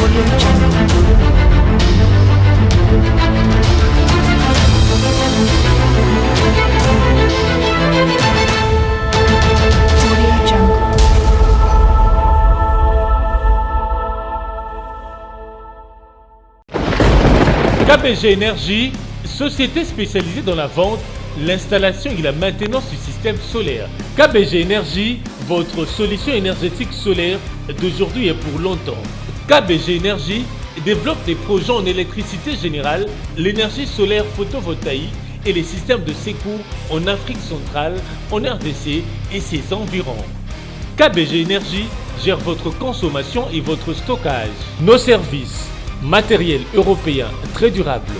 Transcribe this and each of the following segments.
Audio Jungle. Audio Jungle. KBG Énergie, société spécialisée dans la vente, l'installation et la maintenance du système solaire. KBG Énergie, votre solution énergétique solaire d'aujourd'hui et pour longtemps. KBG Énergie développe des projets en électricité générale, l'énergie solaire photovoltaïque et les systèmes de secours en Afrique centrale, en RDC et ses environs. KBG Énergie gère votre consommation et votre stockage. Nos services, matériel européen très durable,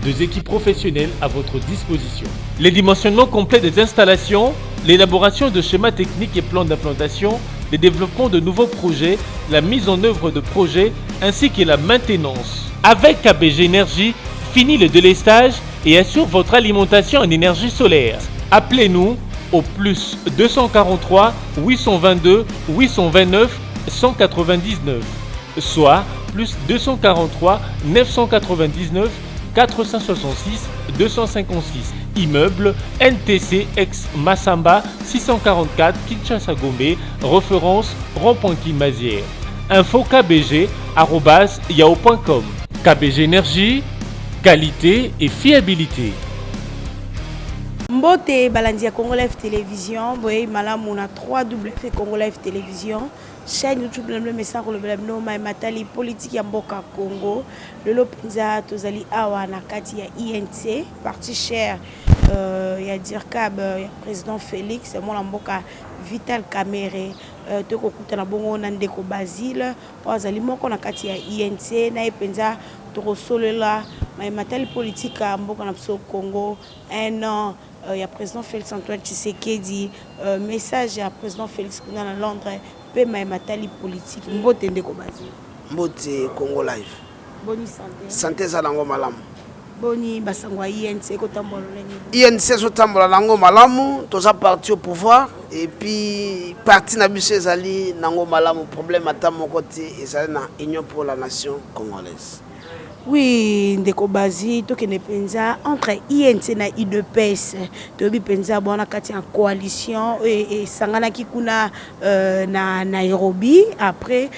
deux équipes professionnelles à votre disposition. Les dimensionnements complets des installations, l'élaboration de schémas techniques et plans d'implantation, le développement de nouveaux projets, la mise en œuvre de projets ainsi que la maintenance. Avec KBG Énergie, fini le délestage et assure votre alimentation en énergie solaire. Appelez-nous au plus 243 822 829 199, soit plus 243 999 466 256. Immeuble NTC ex Massamba 644 Kinshasa Gombe, référence rond-point Kimazière. Info kbg@yahoo.com. KBG Énergie, qualité et fiabilité. Mbote balandi ya Congo Live Télévision, boye malamu na 3W Congo Live Télévision, chaîne YouTube le message le blabno ma matali politique ya mboka Congo. Lelo penza tozali awa na kati ya INC, parti cher ya Dirkab ya président Félix mon mboka Vital Kamerhe toko kutana bongo na ndeko Basile, ozali moko na kati ya INC na penza toko solela ma matali politique ya mboka na Congo un an. Il y a le président Félix Antoine Tshisekedi, message à président Félix dans Londres, peu matali politique. Mbote ndeko Basile. Mbote Congo Live. Boni santé. Santé zalango malamu. Boni basangwa INC ko tambola lengi. INC so tambola lango malamu, toza parti au pouvoir et puis parti na biso ezali nango malamu, problème ata moko te ezali na Union pour la nation congolaise. Oui, ndeko Basile tokende penza entre INC na UDPS tobi penza bona kati en coalition et sangana kikuna na Nairobi après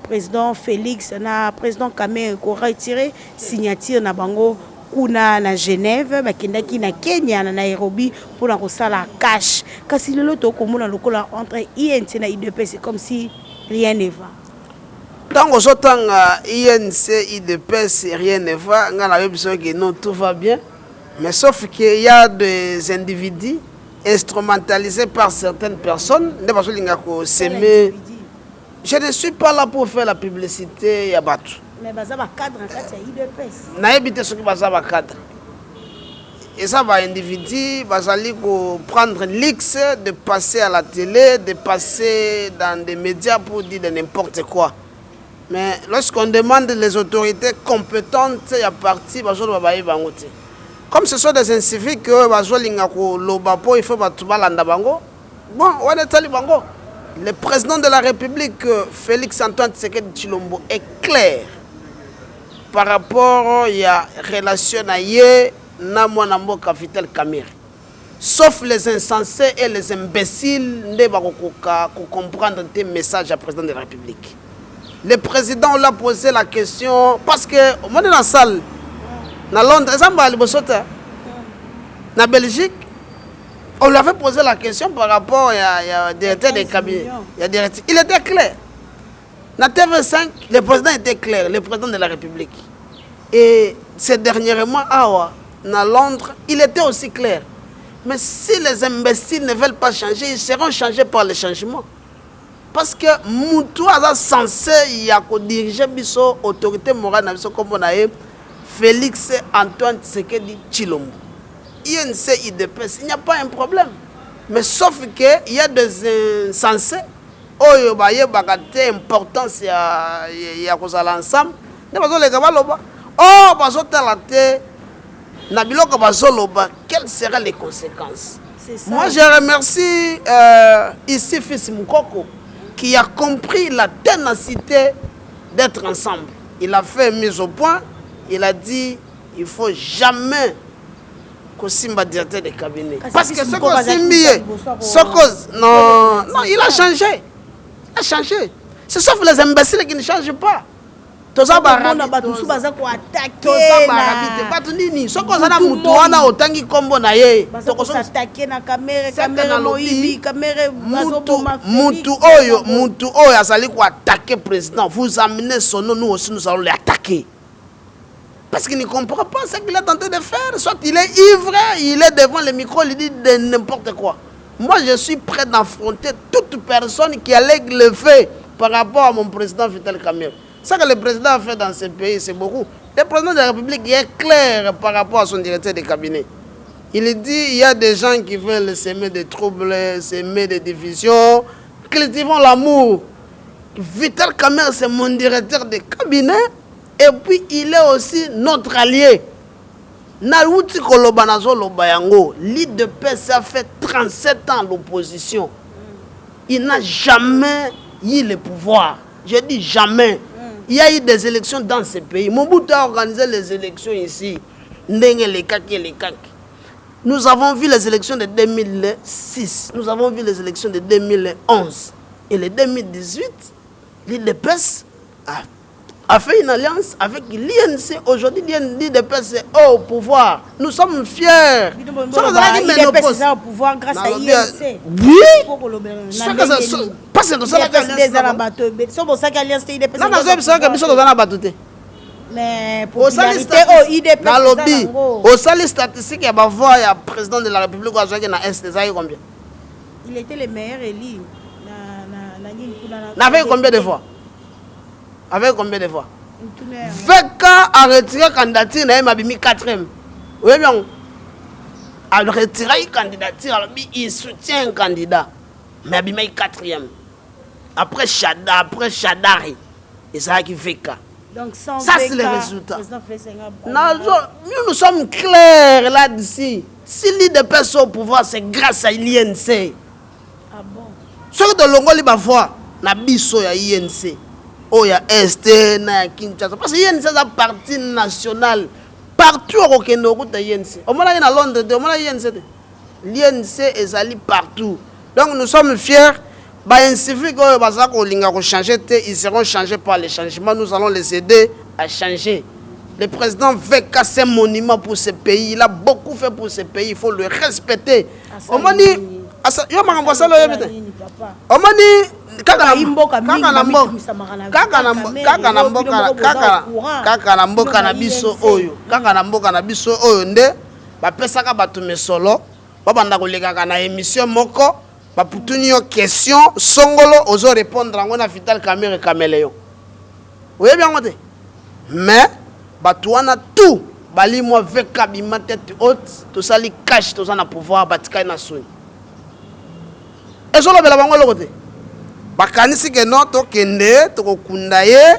président Félix na président Kamerhe ko retirer signature na bango kuna na Genève bakendaki na Kenya na Nairobi pour na kosala cash kasi lelo tokomona lokola entre INC na UDPS c'est comme si rien ne va. Tant que j'entends INC, IDPS, rien ne va, on a besoin que non, tout va bien. Mais sauf qu'il y a des individus instrumentalisés par certaines personnes. Je ne suis pas là pour faire la publicité. Mais il y a un cadre en fait, IDPS. Il y a un cadre. Et ça va individu, prendre l'X, de passer à la télé, de passer dans des médias pour dire de n'importe quoi. Mais lorsqu'on demande les autorités compétentes, il y a parti, comme ce sont des inciviques, il faut bon, le président de la République, Félix Antoine Tshisekedi Tshilombo, est clair par rapport à la relation avec Vital Kamerhe. Sauf les insensés et les imbéciles, ne pas comprendre tes messages à président de la République. Le président l'a posé la question parce que on est dans la salle, dans Londres, en Belgique, on lui avait posé la question par rapport à directeur des cabinets. Il était clair. Dans TV5, le président était clair, le président de la République. Et ces derniers mois, dans Londres, il était aussi clair. Mais si les imbéciles ne veulent pas changer, ils seront changés par le changement. Parce que Moutou a censé diriger l'autorité morale comme on a Félix Antoine Tshisekedi Tshilombo. INC, IDPS, il n'y a pas un problème. Mais sauf qu'il y a des insensés, il y a une importance à l'ensemble. Quelles seraient les conséquences? Moi, je remercie ici Fils Moukoko qui a compris la ténacité d'être ensemble. Il a fait mise au point. Il a dit il ne faut jamais que Simba directeur de cabinet. Parce que ce qu'on Simbi, non, il a changé. Il a changé. C'est sauf les imbéciles qui ne changent pas. Tout ça, mutu oyo azali ko attaquer président. Vous amenez son nom, nous aussi nous allons l'attaquer. Parce qu'il ne comprend pas ce qu'il est tenté de faire. Soit il est ivre, il est devant le micro, il dit de n'importe quoi. Moi, je suis prêt d'affronter toute personne qui allègue le fait par rapport à mon président Vital Kamerhe. Ce que le président a fait dans ce pays, c'est beaucoup. Le président de la République est clair par rapport à son directeur de cabinet. Il dit il y a des gens qui veulent semer des troubles, semer des divisions. Cultivons l'amour. Vital Kamerhe, c'est mon directeur de cabinet. Et puis, il est aussi notre allié. Naouti Kolobanazo Lobayango, l'IDPS a fait 37 ans l'opposition. Il n'a jamais eu le pouvoir. Je dis jamais. Il y a eu des élections dans ce pays. Mobutu a organisé les élections ici. Nous avons vu les élections de 2006. Nous avons vu les élections de 2011. Et les 2018, l'IDPS a fait une alliance avec l'INC. Aujourd'hui, l'IDPS est au pouvoir. Nous sommes fiers. l'IDPS est au pouvoir grâce à l'INC. Oui. Parce que nous sommes mais popularité au IDPS. Au salut statistique, il y a le président de la République combien? Il était le meilleur élu. Avec combien de fois? Avec combien de fois? Veka a retiré la candidature, il a mis 4e. Oui, bien. A retiré la candidature, il soutient un candidat. Mais il a mis 4e. Après Chadari, et ça qui fait Veka. Donc, sans ça, Veka, c'est le résultat. Nous sommes clairs là-dessus. Si l'IDPS au pouvoir, c'est grâce à l'INC. Ah bon? Ce que de l'Ongo, il va voir, na biso ya INC. Oh, il y a ST, na Kinshasa. Parce que l'INC est un parti national. Partout au Kenya, il y a l'INC. Au moins, il y a Londres, au moins, il y a l'INC. L'INC est allé partout. Donc, nous sommes fiers. Ils seront changés par les changements. Nous allons les aider à changer. Le président Veka, c'est un monument pour ce pays. Il a beaucoup fait pour ce pays. Il faut le respecter. On m'a dit, pour une question, Songolo ose répondre à Vital Kamerhe Caméléon. Vous voyez bien, mais Batouana tout, Bali moi avec Kabima tête haute, tout ça les cache, tout ça na pouvoir, Batika na soin. Et je l'ai la côté. Bakanisi que non, to kende, to kundaye,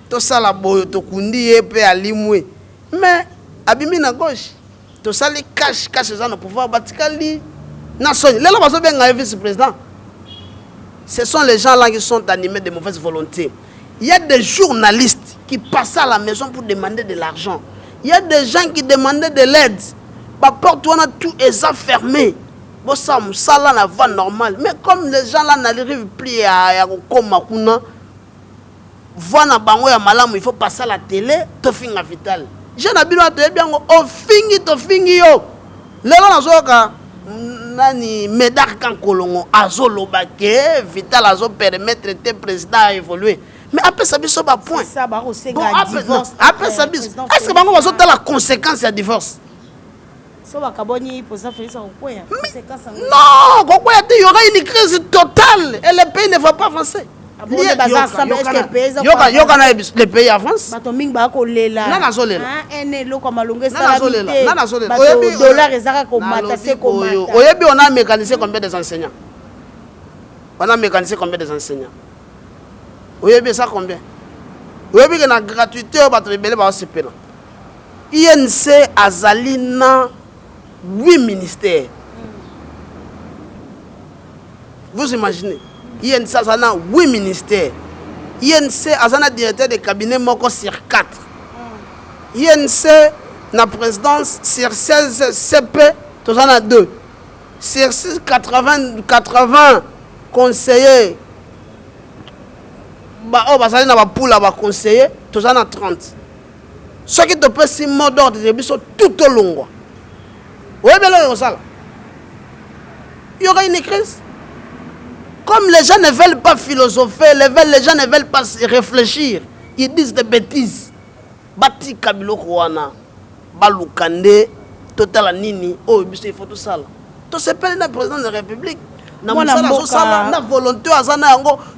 to ça la boyo, to kundiye pe alimwe. Mais abimi na gauche, tout ça les cache, ça na pouvoir, Batika li. Vice-président. Ce sont les gens là qui sont animés de mauvaise volonté. Il y a des journalistes qui passent à la maison pour demander de l'argent. Il y a des gens qui demandaient de l'aide. Tout est fermé. Ça va normal. Mais comme les gens là n'arrivent plus à Komakuna, il faut passer à la télé, to finga vital. Je n'ai pas bien au fingi to fingi yo. Les gens nani Médard Kankolongo azolobake Vital azo permettre te président à évoluer. Mais après ça biso ba point. Ça ba divorce. Après ça biso. Est-ce que bango bazo la conséquence du divorce? So ba kaboni président Félix Okoya. Non, Okoya il y aura une crise totale et le pays ne va pas avancer. Le pays avance. On a mécanisé combien des enseignants? On a mécanisé combien des enseignants? Vous avez ça combien? Vous avez la gratuité au bateau de INC Azalina 8 ministères. Vous imaginez? Il y a 8 ministères. INC azana directeur de cabinet moko sur 4 INC na présidence sur 16 CP tozana 2 sur 80 conseillers bazali na bapula baconseiller tozana 30 soki topesi mot d'ordre de biso tout olongwa oyebela kosala il y aura une crise. Comme les gens ne veulent pas philosopher, les gens ne veulent pas réfléchir, ils disent des bêtises. Bati Kabilo Kouana, Balukande, Total Nini, oh, il faut tout ça. Tout ce pays est président de la République.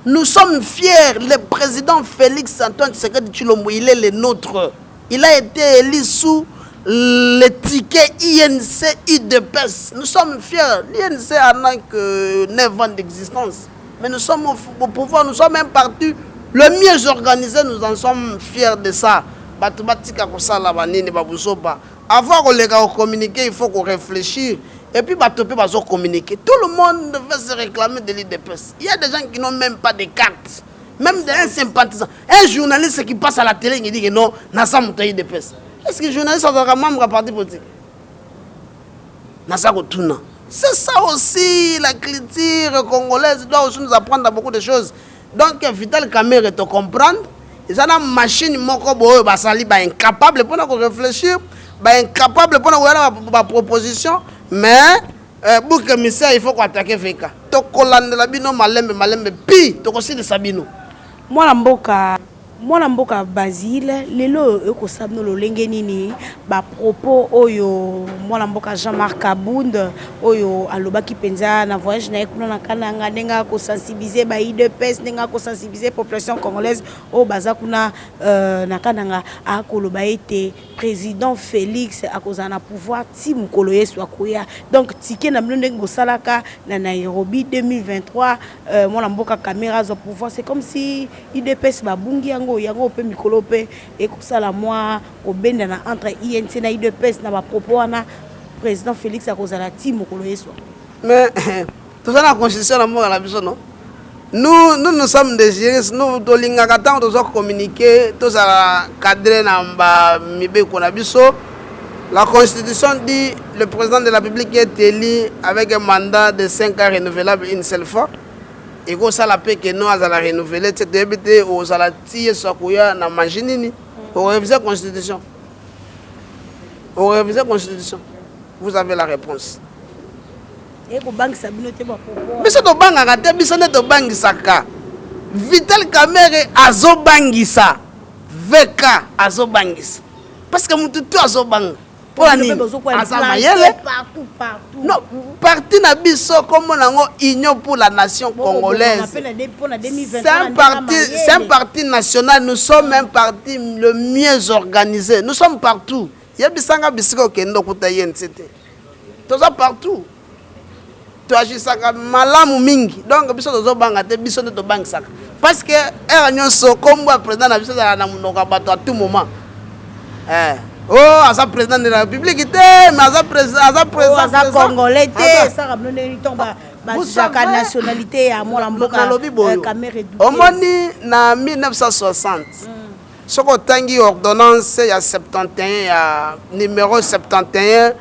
Nous sommes fiers, le président Félix Antoine Tshisekedi Tshilombo, il est le nôtre. Il a été élu sous le ticket INC UDPS. Nous sommes fiers. L'INC n'a que 9 ans d'existence. Mais nous sommes au pouvoir, nous sommes un parti le mieux organisé, nous en sommes fiers de ça. Avant qu'on communiquer, il faut qu'on réfléchisse. Et puis, communiquer. Tout le monde veut se réclamer de l'IDPS. Il y a des gens qui n'ont même pas de cartes. Même des sympathisants. Un journaliste qui passe à la télé, il dit que non, n'a pas de l'IDPS. Est-ce que les journalistes sont membre du parti politique? C'est ça aussi, la culture congolaise doit aussi nous apprendre à beaucoup de choses. Donc, Vital Kamerhe te comprendre. Ils ont une machine incapable pour réfléchir, incapable pour avoir une proposition, mais pour que il faut qu'on attaque VK. Tokolande la bino malembe pi, tokosi de sabino. Mwana mboka Basile lelo ekosabno lolenge nini ba propos oyo mwana mboka Jean-Marc Kabund oyo alobaki penza na voyage na ekuna na kananga ndenga ko sensibiliser ba IDPS ndenga ko sensibiliser population congolaise o baza kuna na kananga akoloba ete président Félix akozana pouvoir ti mukolo yesu akoya donc tike na mlonde ngosalaka na Nairobi 2023 mwana mboka caméra zo pouvoir c'est comme si IDPS babungi yango pe mikolo pe ekosala moi obenda na entre INC na IDPS na ba propos na président Félix akozala ti mokolo yeso. Mais tout ça la constitution na mo la biso non. Nous sommes des juristes, nous dolingaka tant de communiquer, tout ça cadré na ba mibe ko na biso. La constitution dit le président de la République est élu avec un mandat de 5 ans renouvelable une seule fois. Et que ça la paix que nous allons renouveler, c'est d'éviter aux alatiers sokuya na majinini. Au réviser la constitution. Au réviser la constitution. Vous avez la réponse. Et ko bank sabino te ba popo. Mais c'est to banga kate biso ne to bangisaka. Vital Kamerhe azo bangisa. VK azo bangisa. Parce que mutu to azo banga. Partout. Non, parti na biso comme nango Union pour la nation congolaise. C'est un parti national, nous sommes un parti le mieux organisé. Nous sommes partout. Il y a bisanga bisiko kendo kutayen c'était. Tous partout. Tu agis ça malamu mingi. Donc biso tozo banga te biso ne to bang saka. Parce que nyoso comme président na biso na munoka bato à tout moment. Oh, à président de la République, mais à président congolais, ça ramène la nationalité à moi la Kamerhe. Au moni na 1960. Ce qu'on tangi ordonnance il y a 71, il y a numéro 71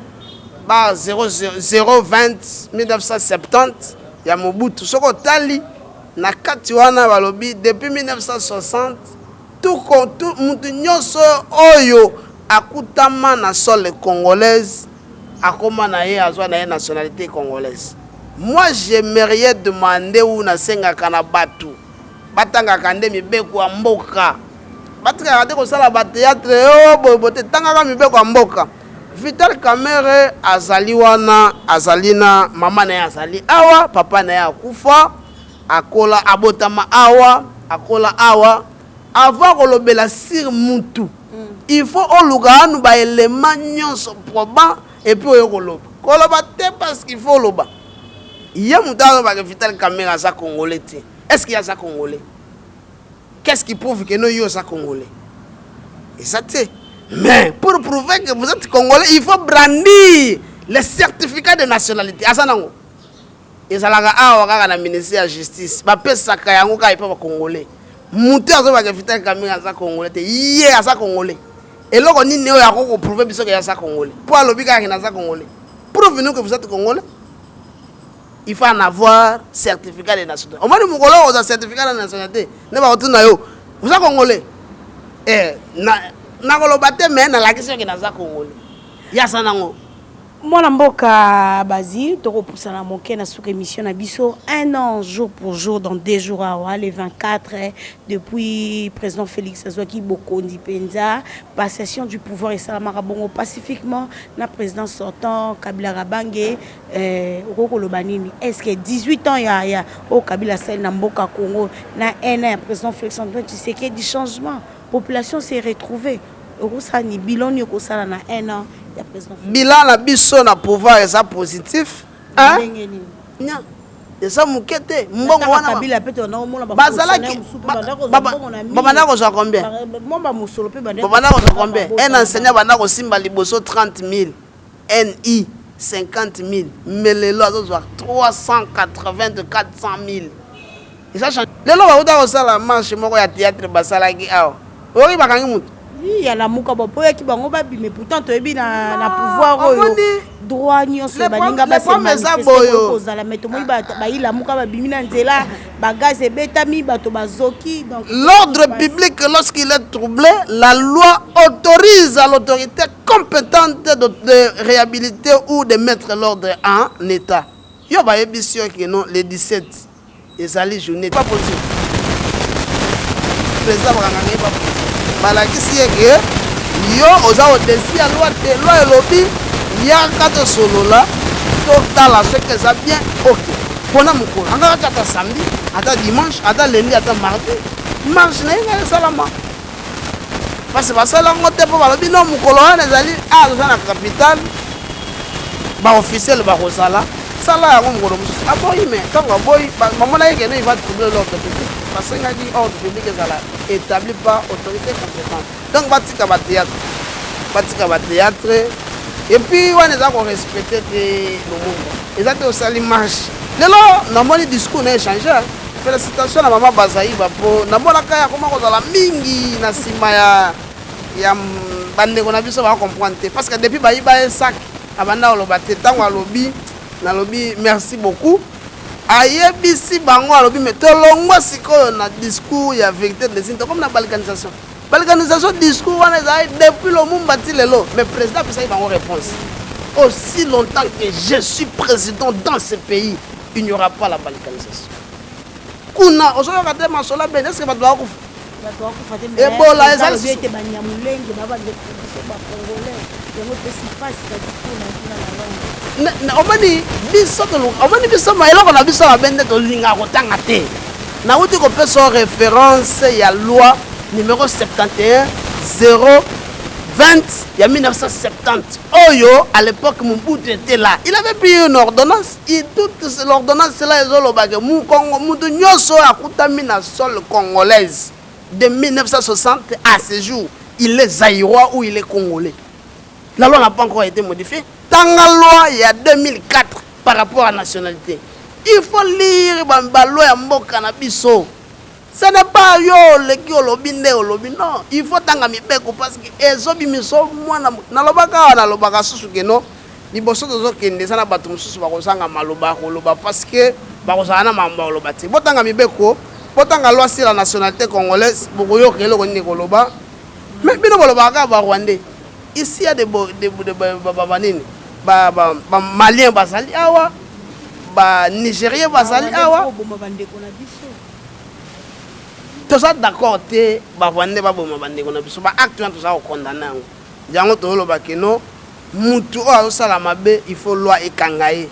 bah 020 1970 il y a Mobutu. Ce qu'on tali na katiwana balobi depuis 1960 tout mutunyoso oyo akutama na sol congolaise akoma na ye azwa na nationalité congolaise. Moi j'aimerais demander où na senga kana batu batanga kande mibeko mboka batanga kande ko sala ba théâtre oh bote tanga ka mibeko mboka. Vital Kamerhe azali wana azalina mama na azali awa papa na ya kufa akola abotama awa akola awa avant kolobela sir mutu. Il faut oluga nous ba élément nyonso probant et puis oyokoloba. Koloba te parce qu'il faut loba. Il y a mutalo ba Vital Kamerhe za congolais. Est-ce qu'il y a ça congolais? Qu'est-ce qui prouve que nous yo ça congolais? Et ça c'est. Mais pour prouver que vous êtes congolais, il faut brandir les certificats de nationalité. Asanango. Et ça la a na ministère de la justice. Ba pesa ka yango ka ipa ba congolais. mutu azobaka Vital Kamerhe aza congolais te ye aza congolais eloko nini oyo akoko prouver biso ke aza congolais po alobi kaka na aza congolais prouve-nous que vous êtes congolais il faut en avoir certificat de nationalité omoni mokolo oza certificat de nationalité ne bakotuna yo vous êtes congolais nakoloba te me nalakisi yoke naza congolais yasa nango mwana mboka Basile tokopusana moke na suka émission na biso 1 an jour pour jour dans 2 jours awa le 24 depuis président Félix azwaki bokondi penza passation du pouvoir esalamaka bongo pacifiquement na président sortant Kabila Kabange okokoloba nini est-ce que 18 ans ya o Kabila sali na mboka Congo na 1 an ya président Félix Antoine Tshisekedi du changement population s'est retrouvée okosani bilan ni okosala na 1 an. Bilan na biso na pouvoir eza positif nya eza mukete mbongo wana bazalaki babanda kozwa combien babanda kozwa combien un enseignant banda kosimba liboso 30 000 NI 50 000 mais lelo azozwa 380 400 000 eza change lelo bauta kosala marche moko ya théâtre basalaki awa oyi bakangi mutu il y a la muka bopo ya ki bango babi mais pourtant to ebi na pouvoir oyo droit nyonso baninga ba se manifester kozala mais to moi ba ila muka babimi na nzela bagaz ebetami bato bazoki donc l'ordre public lorsqu'il est troublé la loi autorise à l'autorité compétente de réhabiliter ou de mettre l'ordre en état yo ba ebisio que non le 17 ezali journée pas possible président bakanganga pas balakisi yeke yo oza au-dessus ya loi te loi elobi yaka tosolola totala soki eza bien ok mpona mokolo anga kaka ata samedi ata dimanche ata lundi ata mardi marche na ye nga esalama parce basalango te mpo balobi no mokolo wana ezali toza na capitale baofficiele bakosala sala yango mokolo mosusu aboyi me ntango aboyi bamona yeke no iva trouble l'ordre public basengaki ordre public ezala établi par autorité compétente donc batika bathéâtre et puis wana eza korespecte te lomongo eza te osali marche lelo namoni discours na échange félicitation na mama Bazaïba mpo namonaka yakoma kozala mingi na nsima ya bandeko na biso bacomprendre te parce que depuis bayiba esak abanda oloba te ntango alobi nalobi merci beaucoup ayebisi bango alobi mais tolongwa sikoyo na discours ya vérité des signes comme na balkanisation discours wana ezali depuis Lumumba ti lelo mais président apesaki bango réponse aussi longtemps que je suis président dans ce pays il n'y aura pas la balkanisation kuna ozoyoka te masola bene est ce que bato bakufa ebola ezali omoni biso eloko na biso babende tolinga kotanga te nauti kopesa référence ya loi numéro 71 020 ya 1970 oyo à l'époque Mobutu était là il avait pris une ordonnance et toute l'ordonnance là ezolobake mutu nyonso akutami na sol congolaise de 1960 à ce jour il est zaïrois ou il est congolais. La loi n'a pas encore été modifiée. Dans la loi, il y a 2004 par rapport à la nationalité. Il faut lire la loi ya mboka na biso. Ce n'est pas yo le qui olobinde olobi non. Il faut tanga mibeko parce que ezobi miso mwana na lobaka susu keno. Liboso tozo kende sana bato mususu bakosanga maloba koloba parce que bakosana na mamba oloba te. Botanga mibeko, botanga loi sur la nationalité congolaise, bokoyo kelo koni koloba. Mais bino bolobaka ba Rwandais. Ici il y a des Maliens basali awa, ba Nigériens basali awa. Tout ça d'accord te ba Rwandais ba boma bande kona biso ba acte tout ça au condamner. Jango to lo ba keno mutu o sala mabe il faut loi ekangaye.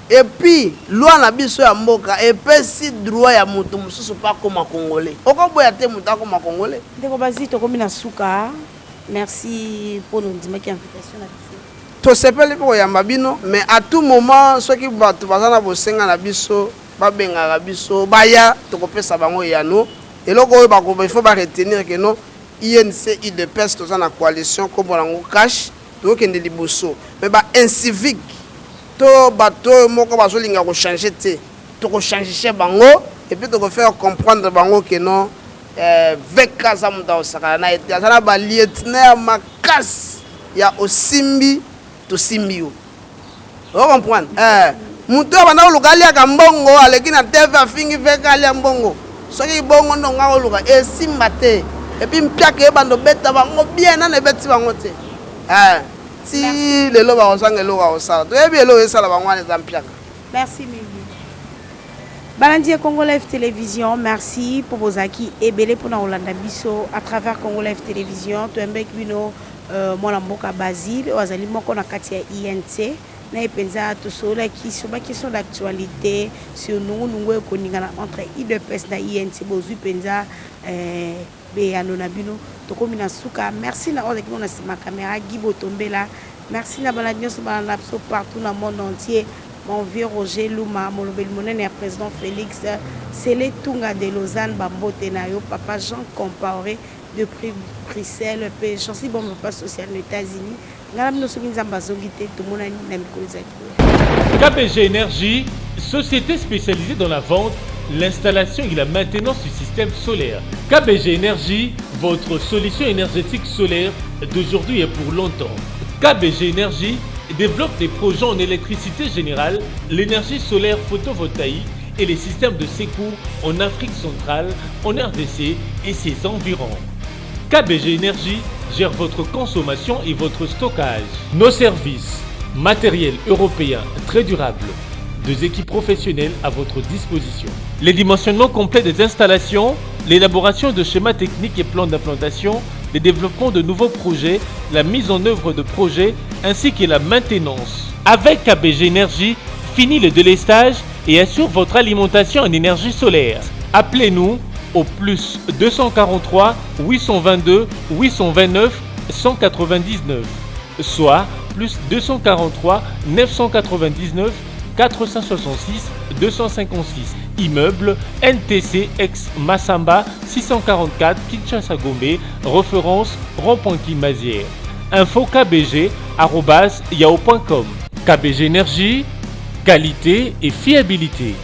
Et puis loi na biso ya mboka epesi droit ya mutu mususu pa koma congolais. Okoboya te mutu akoma congolais. Ndeko bazi to komi na suka. Merci pour nous dire qu'il y a une invitation là-dessus. Tout sepeli pour yamba bino mais à tout moment ceux qui bato bazana bosenga na biso babenga na biso baya to kopesa bango yano et loko oyo bako il faut ba retenir que non INC IDPS to na coalition comme on cash to kende liboso mais ba incivique to bato moko bazolinga ko changer te to ko changer bango et puis to ko faire comprendre bango que non veka za mutu aosaka na ete aza na balieutenant ya makasi ya osimbi tosimbi yo ocomprendre mutu oyo banda koluka aliaka mbongo aleki na tv afingi veka alia mbongo soki bongo ndonga koluka esimba te epuis mpiaka ye bando beta bango bien nano ebeti bango te ti lelo bakosanga eloko akosala toyebi eloko esala bango wana eza mpiaka. Merci Mimi. Balandi Congo Live Télévision, merci pour vos acquis et belé pour Olanda Biso à travers Congo Live Télévision. Tu aimes bino mon mboka Basile, wazali moko na kati ya INC. Na epenza to sola qui sur ba question d'actualité sur nous ekoningana entre IDPS na INC bozu penza be anona bino to komina suka. Merci na oza ki mona sima caméra Gibo Tombela. Merci na balandi so balanda biso partout dans le monde entier. Mon vieux Roger Luma, mon Monene et président Félix, c'est les Tunga de Lausanne, Bambo Tenayo, papa Jean Compaoré de Bruxelles, j'en suis bon papa social aux États-Unis. KBG Énergie, société spécialisée dans la vente, l'installation et la maintenance du système solaire. KBG Énergie, votre solution énergétique solaire d'aujourd'hui et pour longtemps. KBG Énergie développe des projets en électricité générale, l'énergie solaire photovoltaïque et les systèmes de secours en Afrique centrale, en RDC et ses environs. KBG Énergie gère votre consommation et votre stockage. Nos services, matériel européen très durable, 2 équipes professionnelles à votre disposition. Les dimensionnements complets des installations, l'élaboration de schémas techniques et plans d'implantation, le développement de nouveaux projets, la mise en œuvre de projets ainsi que la maintenance. Avec KBG Énergie, fini le délestage et assure votre alimentation en énergie solaire. Appelez-nous au plus 243 822 829 199, soit plus 243 999 466 256. Immeuble NTC ex Massamba 644 Kinshasa Gombe, référence rond-point Kimazière. Info kbg@yahoo.com. KBG Énergie, qualité et fiabilité.